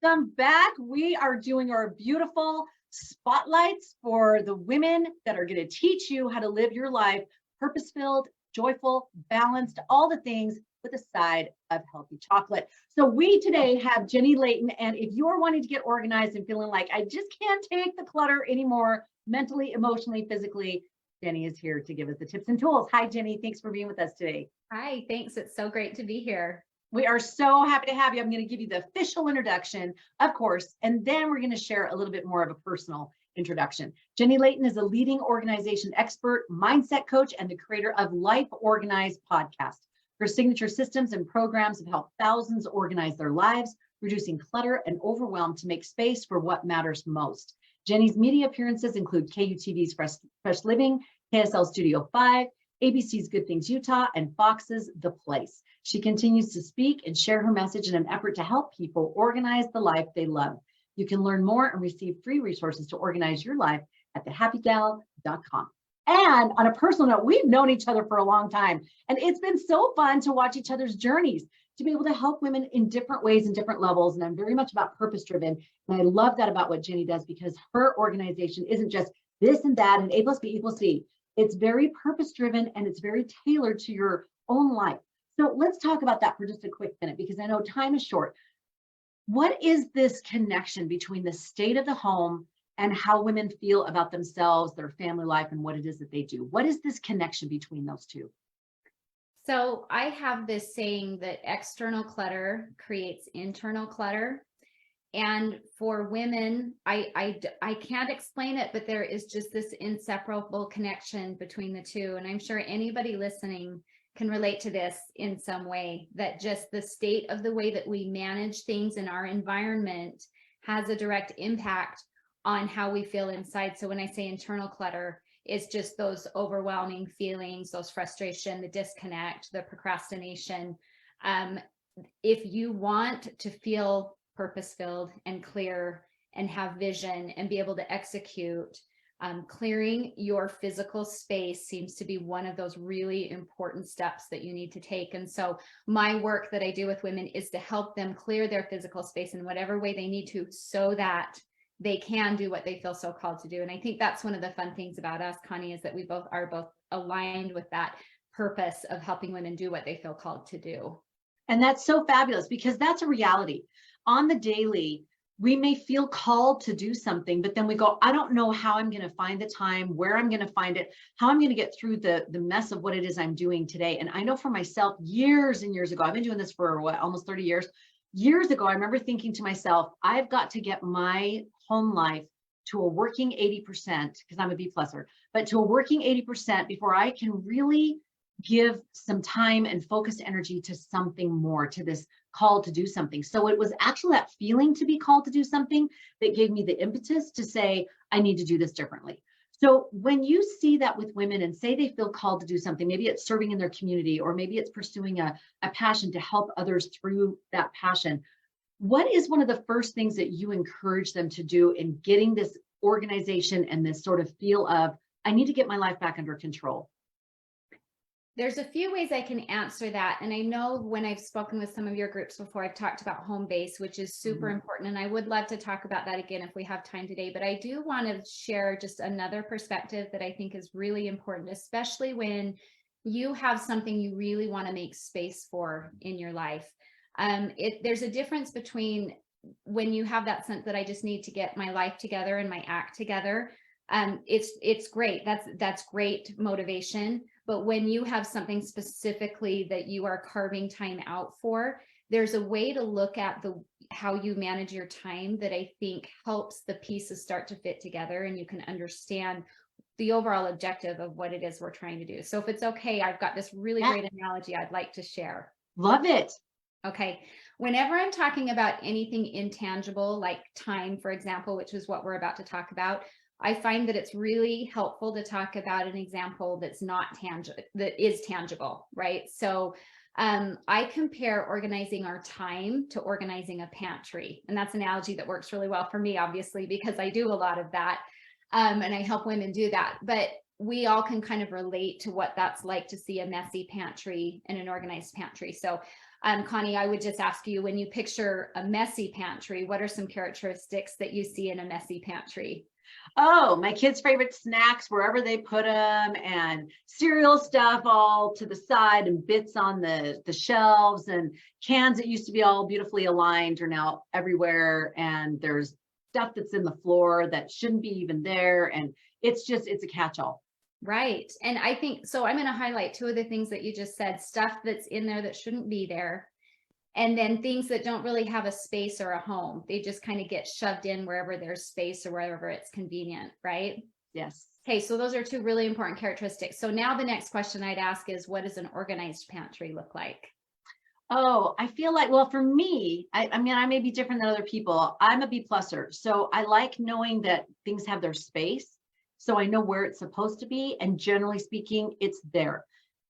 Welcome back. We are doing our beautiful spotlights for the women that are going to teach you how to live your life purpose-filled, joyful, balanced, all the things with a side of healthy chocolate. So we today have Jenny Layton, and if you're wanting to get organized and feeling like I just can't take the clutter anymore, mentally, emotionally, physically, Jenny is here to give us the tips and tools. Hi, Jenny. Thanks for being with us today. Hi, thanks. It's so great to be here. We are so happy to have you. I'm going to give you the official introduction, of course, and then we're going to share a little bit more of a personal introduction. Jenny Layton is a leading organization expert, mindset coach, and the creator of Life Organized podcast. Her signature systems and programs have helped thousands organize their lives, reducing clutter and overwhelm to make space for what matters most. Jenny's media appearances include KUTV's Fresh Living, KSL Studio 5, ABC's Good Things Utah, and Fox's The Place. She continues to speak and share her message in an effort to help people organize the life they love. You can learn more and receive free resources to organize your life at thehappygal.com. And on a personal note, we've known each other for a long time, and it's been so fun to watch each other's journeys, to be able to help women in different ways and different levels. And I'm very much about purpose-driven. And I love that about what Jenny does, because her organization isn't just this and that and A plus B equals C. It's very purpose-driven and it's very tailored to your own life. So let's talk about that for just a quick minute, because I know time is short. What is this connection between the state of the home and how women feel about themselves, their family life, and what it is that they do? What is this connection between those two? So I have this saying that external clutter creates internal clutter. And for women, I can't explain it, but there is just this inseparable connection between the two. And I'm sure anybody listening can relate to this in some way, that just the state of the way that we manage things in our environment has a direct impact on how we feel inside. So when I say internal clutter, it's just those overwhelming feelings, those frustration, the disconnect, the procrastination. If you want to feel purpose-filled and clear and have vision and be able to execute, clearing your physical space seems to be one of those really important steps that you need to take. And so my work that I do with women is to help them clear their physical space in whatever way they need to, so that they can do what they feel so called to do. And I think that's one of the fun things about us, Connie, is that we both are aligned with that purpose of helping women do what they feel called to do. And that's so fabulous, because that's a reality. On the daily, we may feel called to do something, but then we go, I don't know how I'm going to find the time, where I'm going to find it, how I'm going to get through the mess of what it is I'm doing today. And I know for myself, years and years ago, I've been doing this for almost 30 years. Years ago, I remember thinking to myself, I've got to get my home life to a working 80%, because I'm a B pluser, but to a working 80% before I can really give some time and focused energy to something more, to this call to do something. So it was actually that feeling to be called to do something that gave me the impetus to say, I need to do this differently. So when you see that with women and say they feel called to do something, maybe it's serving in their community, or maybe it's pursuing a passion to help others through that passion, what is one of the first things that you encourage them to do in getting this organization and this sort of feel of, I need to get my life back under control? There's a few ways I can answer that. And I know when I've spoken with some of your groups before, I've talked about home base, which is super important. And I would love to talk about that again if we have time today. But I do want to share just another perspective that I think is really important, especially when you have something you really want to make space for in your life. There's a difference between when you have that sense that I just need to get my life together and my act together. It's great. That's great motivation. But when you have something specifically that you are carving time out for, there's a way to look at how you manage your time that I think helps the pieces start to fit together, and you can understand the overall objective of what it is we're trying to do. So if it's okay, I've got this really great analogy I'd like to share. Love it. Okay. Whenever I'm talking about anything intangible, like time, for example, which is what we're about to talk about, I find that it's really helpful to talk about an example that's not tangible, that is tangible, right? So I compare organizing our time to organizing a pantry. And that's an analogy that works really well for me, obviously, because I do a lot of that. And I help women do that. But we all can kind of relate to what that's like to see a messy pantry and an organized pantry. So Connie, I would just ask you, when you picture a messy pantry, what are some characteristics that you see in a messy pantry? Oh, my kids' favorite snacks, wherever they put them, and cereal stuff all to the side, and bits on the shelves, and cans that used to be all beautifully aligned are now everywhere. And there's stuff that's in the floor that shouldn't be even there. And it's a catch-all. Right. And I think so. I'm going to highlight two of the things that you just said, stuff that's in there that shouldn't be there. And then things that don't really have a space or a home. They just kind of get shoved in wherever there's space or wherever it's convenient. Right. Yes. Okay. So those are two really important characteristics. So now the next question I'd ask is, what does an organized pantry look like? Oh, I feel like, well, for me, I mean, I may be different than other people. I'm a B pluser. So I like knowing that things have their space. So I know where it's supposed to be. And generally speaking, it's there.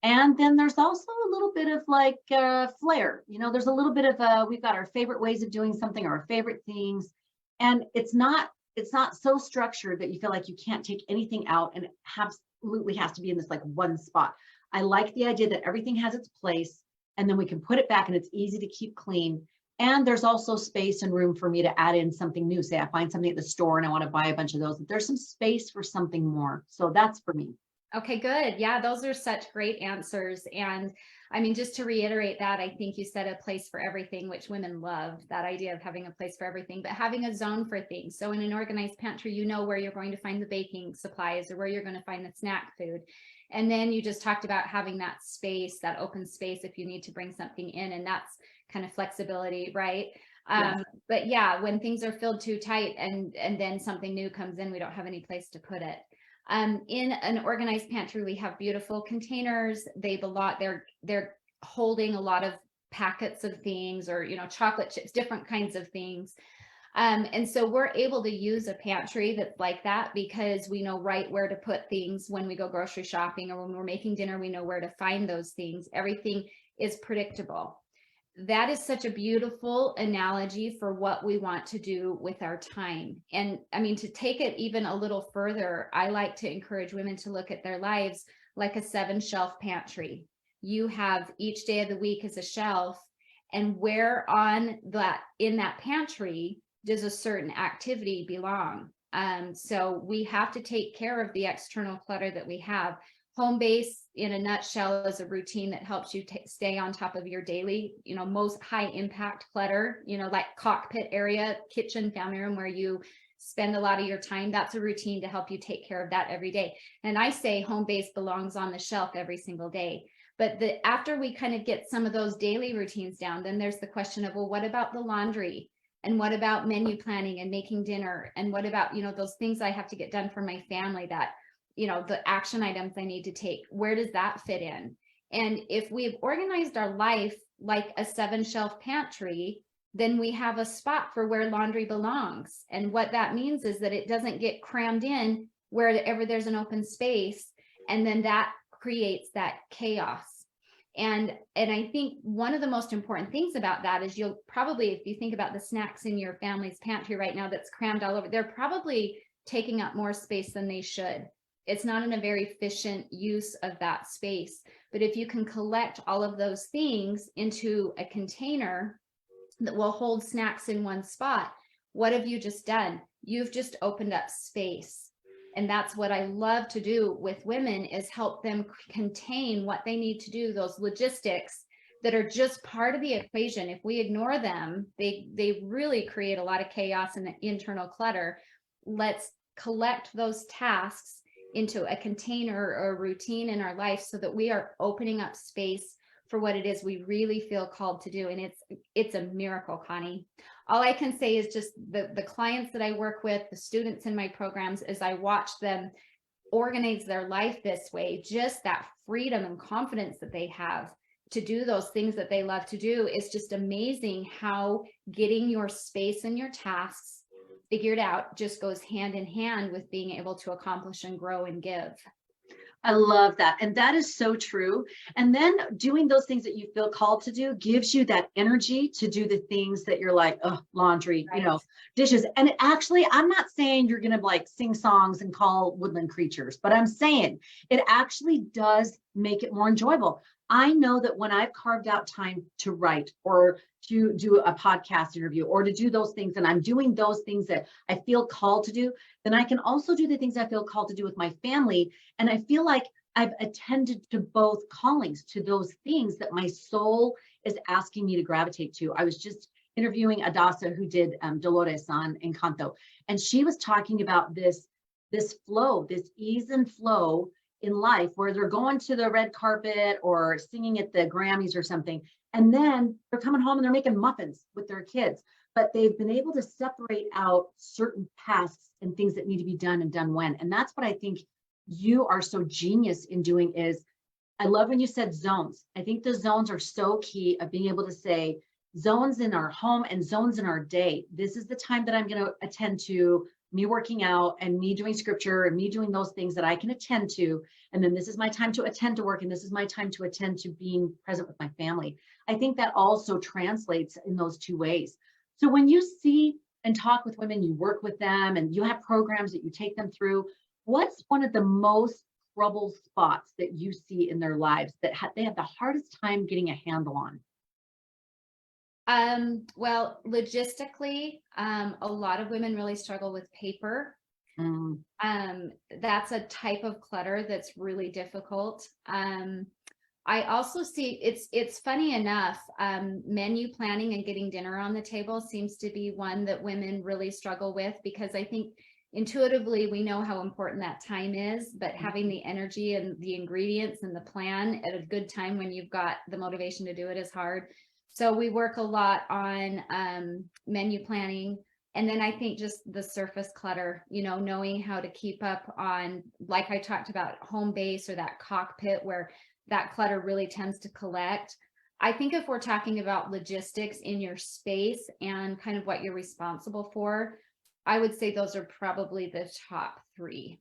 And then there's also a little bit of like flair. There's a little bit of we've got our favorite ways of doing something, our favorite things. And it's not so structured that you feel like you can't take anything out, and it absolutely has to be in this like one spot. I like the idea that everything has its place, and then we can put it back and it's easy to keep clean. And there's also space and room for me to add in something new. Say I find something at the store and I want to buy a bunch of those. There's some space for something more. So that's for me. Okay, good. Yeah, those are such great answers. And I mean, just to reiterate that, I think you said a place for everything, which women love, that idea of having a place for everything, but having a zone for things. So in an organized pantry, you know where you're going to find the baking supplies or where you're going to find the snack food. And then you just talked about having that space, that open space, if you need to bring something in, and that's kind of flexibility, right? Yes. But yeah, when things are filled too tight and then something new comes in, we don't have any place to put it. In an organized pantry, we have beautiful containers. They're holding a lot of packets of things, or chocolate chips, different kinds of things. And so we're able to use a pantry that's like that because we know right where to put things when we go grocery shopping, or when we're making dinner, we know where to find those things. Everything is predictable. That is such a beautiful analogy for what we want to do with our time. And I mean, to take it even a little further, I like to encourage women to look at their lives like a 7-shelf pantry. You have each day of the week as a shelf, and where in that pantry does a certain activity belong? So we have to take care of the external clutter that we have. Home base, in a nutshell, is a routine that helps you stay on top of your daily, most high impact clutter, like cockpit area, kitchen, family room, where you spend a lot of your time. That's a routine to help you take care of that every day. And I say home base belongs on the shelf every single day. But after we kind of get some of those daily routines down, then there's the question of, well, what about the laundry? And what about menu planning and making dinner? And what about, those things I have to get done for my family, that the action items I need to take, where does that fit in? And if we've organized our life like a 7-shelf pantry, then we have a spot for where laundry belongs. And what that means is that it doesn't get crammed in wherever there's an open space. And then that creates that chaos. And I think one of the most important things about that is, you'll probably, if you think about the snacks in your family's pantry right now that's crammed all over, they're probably taking up more space than they should. It's not in a very efficient use of that space. But if you can collect all of those things into a container that will hold snacks in one spot, what have you just done? You've just opened up space. And that's what I love to do with women, is help them contain what they need to do, those logistics that are just part of the equation. If we ignore them, they really create a lot of chaos and internal clutter. Let's collect those tasks into a container or a routine in our life, so that we are opening up space for what it is we really feel called to do. And it's a miracle, Connie. All I can say is just the clients that I work with, the students in my programs, as I watch them organize their life this way, just that freedom and confidence that they have to do those things that they love to do, is just amazing how getting your space and your tasks figured out just goes hand in hand with being able to accomplish and grow and give. I love that. And that is so true. And then doing those things that you feel called to do gives you that energy to do the things that you're like, oh, laundry, Right. dishes. And actually, I'm not saying you're going to like sing songs and call woodland creatures, but I'm saying it actually does make it more enjoyable. I know that when I've carved out time to write or to do a podcast interview or to do those things, and I'm doing those things that I feel called to do, then I can also do the things I feel called to do with my family. And I feel like I've attended to both callings, to those things that my soul is asking me to gravitate to. I was just interviewing Adasa, who did Dolores on Encanto, and she was talking about this flow, this ease and flow in life where they're going to the red carpet or singing at the Grammys or something. And then they're coming home and they're making muffins with their kids. But they've been able to separate out certain tasks and things that need to be done and done when. And that's what I think you are so genius in doing is, I love when you said zones. I think the zones are so key of being able to say zones in our home and zones in our day. This is the time that I'm going to attend to me working out and me doing scripture and me doing those things that I can attend to. And then this is my time to attend to work. And this is my time to attend to being present with my family. I think that also translates in those two ways. So when you see and talk with women, you work with them and you have programs that you take them through, what's one of the most trouble spots that you see in their lives that they have the hardest time getting a handle on? Well, logistically, a lot of women really struggle with paper. Mm. That's a type of clutter that's really difficult. I also see it's funny enough, menu planning and getting dinner on the table seems to be one that women really struggle with, because I think intuitively we know how important that time is, but having the energy and the ingredients and the plan at a good time when you've got the motivation to do it is hard. So we work a lot on menu planning. And then I think just the surface clutter, knowing how to keep up on, like I talked about, home base or that cockpit where that clutter really tends to collect. I think if we're talking about logistics in your space and kind of what you're responsible for, I would say those are probably the top three.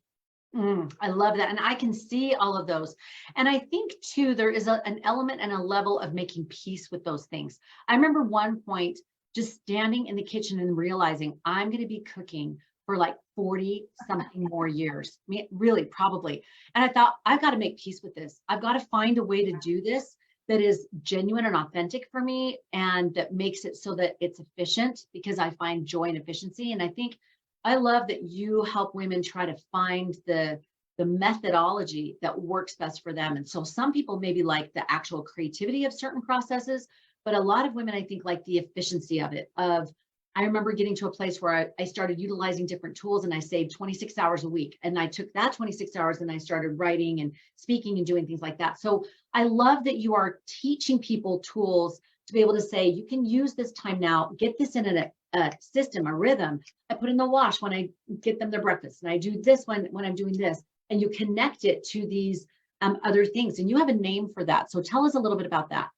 I love that. And I can see all of those. And I think too, there is an element and a level of making peace with those things. I remember one point just standing in the kitchen and realizing I'm going to be cooking for like 40 something more years. I mean, really, probably. And I thought, I've got to make peace with this. I've got to find a way to do this that is genuine and authentic for me and that makes it so that it's efficient, because I find joy and efficiency. And I think I love that you help women try to find the methodology that works best for them. And so some people maybe like the actual creativity of certain processes, but a lot of women, I think, like the efficiency of it. I remember getting to a place where I started utilizing different tools and I saved 26 hours a week. And I took that 26 hours and I started writing and speaking and doing things like that. So I love that you are teaching people tools to be able to say, you can use this time now, get this in a system, a rhythm. I put in the wash when I get them their breakfast, and I do this when I'm doing this, and you connect it to these other things. And you have a name for that. So tell us a little bit about that.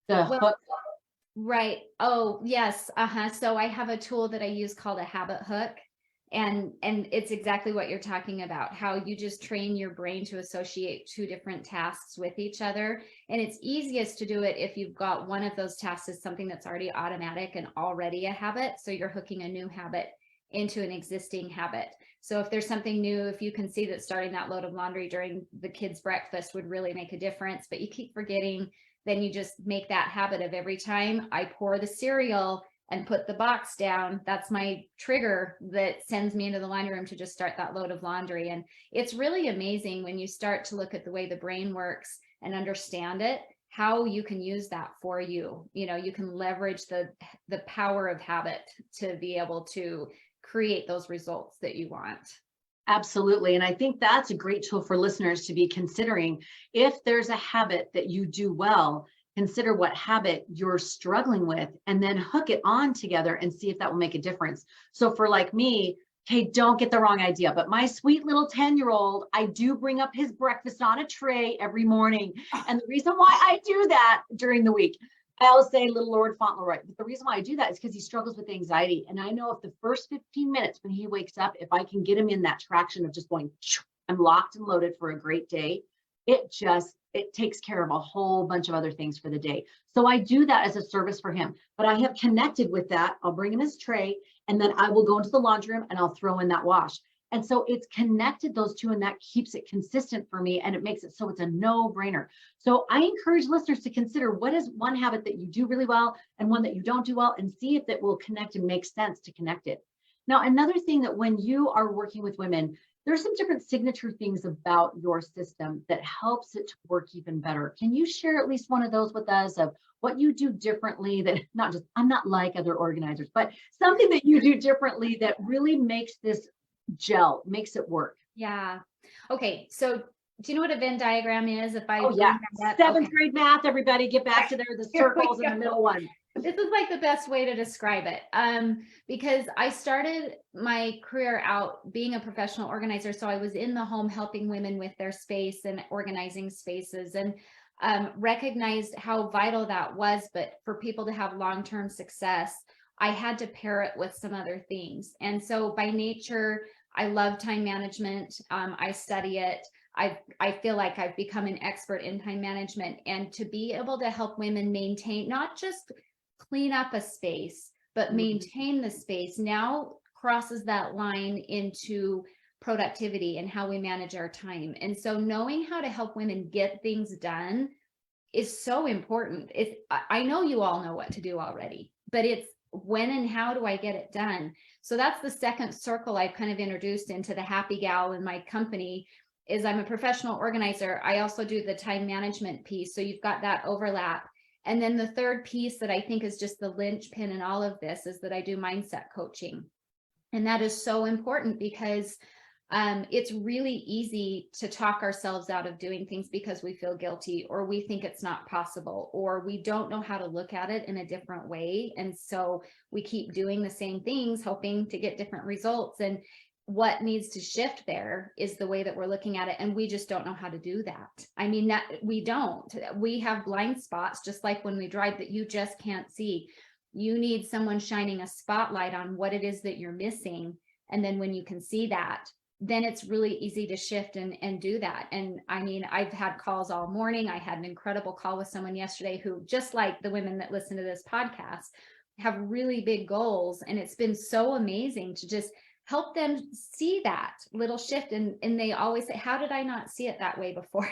The hook. Right. Oh, yes. So I have a tool that I use called a habit hook. And it's exactly what you're talking about, how you just train your brain to associate two different tasks with each other. And it's easiest to do it if you've got one of those tasks as something that's already automatic and already a habit. So you're hooking a new habit into an existing habit. So if there's something new, if you can see that starting that load of laundry during the kids' breakfast would really make a difference, but you keep forgetting, then you just make that habit of every time I pour the cereal and put the box down, that's my trigger that sends me into the laundry room to just start that load of laundry. And it's really amazing when you start to look at the way the brain works and understand it, how you can use that for you. You can leverage the power of habit to be able to create those results that you want. Absolutely. And I think that's a great tool for listeners to be considering. If there's a habit that you do well, consider what habit you're struggling with and then hook it on together and see if that will make a difference. So for like me, okay, don't get the wrong idea, but my sweet little 10-year-old, I do bring up his breakfast on a tray every morning. And the reason why I do that during the week, I'll say little Lord Fauntleroy, but the reason why I do that is because he struggles with anxiety. And I know if the first 15 minutes when he wakes up, if I can get him in that traction of just going, I'm locked and loaded for a great day, it takes care of a whole bunch of other things for the day. So I do that as a service for him, but I have connected with that. I'll bring him his tray and then I will go into the laundry room and I'll throw in that wash. And so it's connected those two, and that keeps it consistent for me. And it makes it so it's a no-brainer. So I encourage listeners to consider what is one habit that you do really well and one that you don't do well, and see if that will connect and make sense to connect it. Now, another thing that when you are working with women, there's some different signature things about your system that helps it to work even better. Can you share at least one of those with us of what you do differently, that not just, I'm not like other organizers, but something that you do differently that really makes this gel, makes it work? Yeah. Okay. So do you know what a Venn diagram is? If I Oh yeah, bring that up? seventh Okay. grade math, everybody get back to there, the Here we circles in the go. middle one. This is like the best way to describe it. Because I started my career out being a professional organizer. So I was in the home helping women with their space and organizing spaces, and recognized how vital that was. But for people to have long-term success, I had to pair it with some other things. And so by nature, I love time management. I study it. I feel like I've become an expert in time management, and to be able to help women maintain, not just clean up a space, but maintain the space, now crosses that line into productivity and how we manage our time. And so knowing how to help women get things done is so important. I know you all know what to do already, but it's when and how do I get it done? So that's the second circle I've kind of introduced into the happy gal in my company. Is I'm a professional organizer. I also do the time management piece. So you've got that overlap. And then the third piece that I think is just the linchpin in all of this is that I do mindset coaching. And that is so important because it's really easy to talk ourselves out of doing things because we feel guilty, or we think it's not possible, or we don't know how to look at it in a different way. And so we keep doing the same things, hoping to get different results. And what needs to shift there is the way that we're looking at it. And we just don't know how to do that. I mean, that we don't. We have blind spots, just like when we drive, that you just can't see. You need someone shining a spotlight on what it is that you're missing. And then when you can see that, then it's really easy to shift and do that. And I mean, I've had calls all morning. I had an incredible call with someone yesterday who, just like the women that listen to this podcast, have really big goals. And it's been so amazing to just help them see that little shift. And they always say, how did I not see it that way before?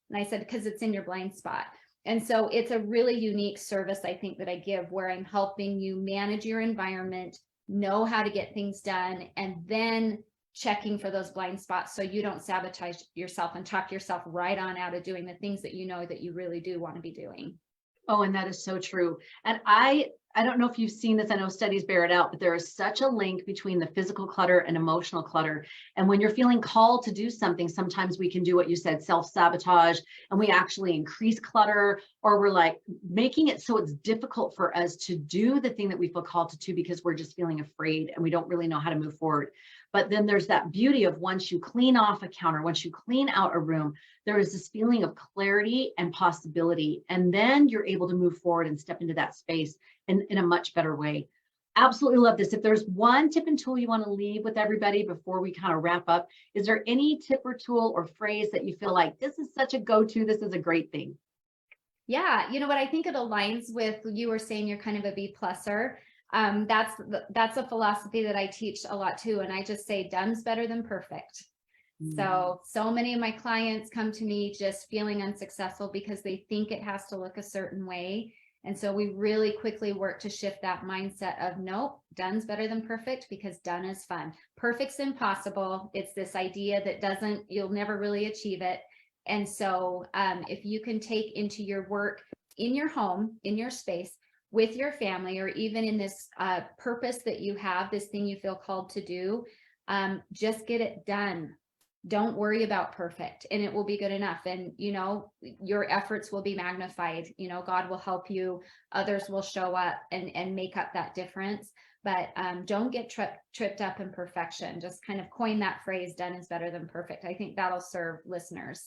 And I said, because it's in your blind spot. And so it's a really unique service, I think, that I give, where I'm helping you manage your environment, know how to get things done, and then checking for those blind spots so you don't sabotage yourself and talk yourself right on out of doing the things that you know that you really do want to be doing. Oh, and that is so true. And I don't know if you've seen this. I know studies bear it out, but there is such a link between the physical clutter and emotional clutter. And when you're feeling called to do something, sometimes we can do what you said, self-sabotage, and we actually increase clutter, or we're like making it so it's difficult for us to do the thing that we feel called to do because we're just feeling afraid and we don't really know how to move forward. But then there's that beauty of once you clean off a counter, once you clean out a room, there is this feeling of clarity and possibility. And then you're able to move forward and step into that space in a much better way. Absolutely love this. If there's one tip and tool you want to leave with everybody before we kind of wrap up, is there any tip or tool or phrase that you feel like this is such a go-to, this is a great thing? Yeah, you know what, I think it aligns with, you were saying you're kind of a B pluser. That's a philosophy that I teach a lot too. And I just say done's better than perfect. So many of my clients come to me just feeling unsuccessful because they think it has to look a certain way. And so we really quickly work to shift that mindset of, nope, done's better than perfect, because done is fun. Perfect's impossible. It's this idea that you'll never really achieve it. And so if you can take into your work in your home, in your space, with your family, or even in this purpose that you have, this thing you feel called to do, just get it done. Don't worry about perfect, and it will be good enough. And, you know, your efforts will be magnified. You know, God will help you. Others will show up and make up that difference. But don't get tripped up in perfection. Just kind of coin that phrase, done is better than perfect. I think that'll serve listeners.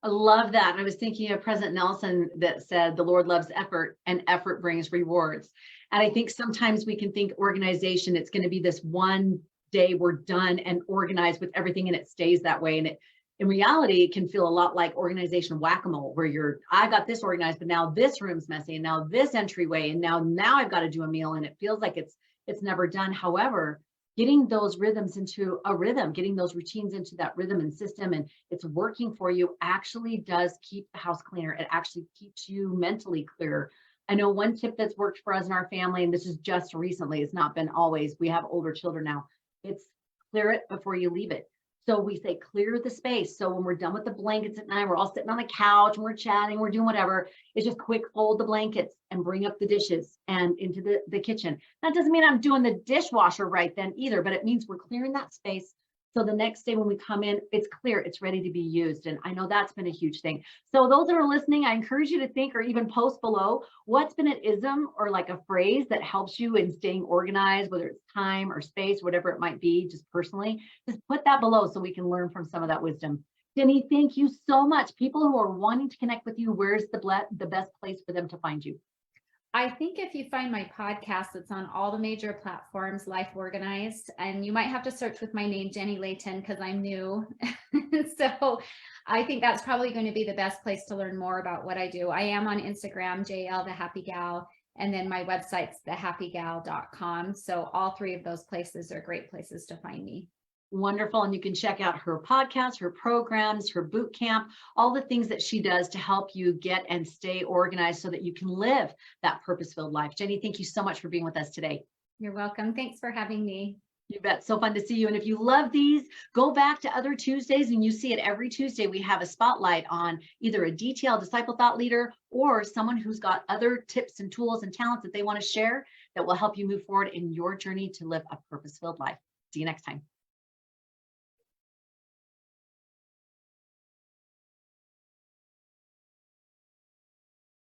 I love that. I was thinking of President Nelson that said, the Lord loves effort and effort brings rewards. And I think sometimes we can think organization, it's going to be this one day we're done and organized with everything and it stays that way. And it, in reality, it can feel a lot like organization whack-a-mole, where I got this organized, but now this room's messy, and now this entryway, and now I've got to do a meal, and it feels like it's never done. However, getting those rhythms into a rhythm, getting those routines into that rhythm and system, and it's working for you, actually does keep the house cleaner. It actually keeps you mentally clearer. I know one tip that's worked for us in our family, and this is just recently, it's not been always, we have older children now, it's clear it before you leave it. So we say clear the space. So when we're done with the blankets at night, we're all sitting on the couch and we're chatting, we're doing whatever. It's just quick fold the blankets and bring up the dishes and into the kitchen. That doesn't mean I'm doing the dishwasher right then either, but it means we're clearing that space. So the next day when we come in, it's clear, it's ready to be used. And I know that's been a huge thing. So those that are listening, I encourage you to think or even post below what's been an ism or like a phrase that helps you in staying organized, whether it's time or space, whatever it might be, just personally. Just put that below so we can learn from some of that wisdom. Jenny, thank you so much. People who are wanting to connect with you, where's the best place for them to find you? I think if you find my podcast, it's on all the major platforms, Life Organized, and you might have to search with my name, Jenny Layton, because I'm new. So I think that's probably going to be the best place to learn more about what I do. I am on Instagram, JL the Happy Gal, and then my website's thehappygal.com. So all three of those places are great places to find me. Wonderful. And you can check out her podcast, her programs, her boot camp, all the things that she does to help you get and stay organized so that you can live that purpose-filled life. Jenny, thank you so much for being with us today. You're welcome. Thanks for having me. You bet. So fun to see you. And if you love these, go back to other Tuesdays and you see it every Tuesday. We have a spotlight on either a detailed disciple thought leader or someone who's got other tips and tools and talents that they want to share that will help you move forward in your journey to live a purpose-filled life. See you next time.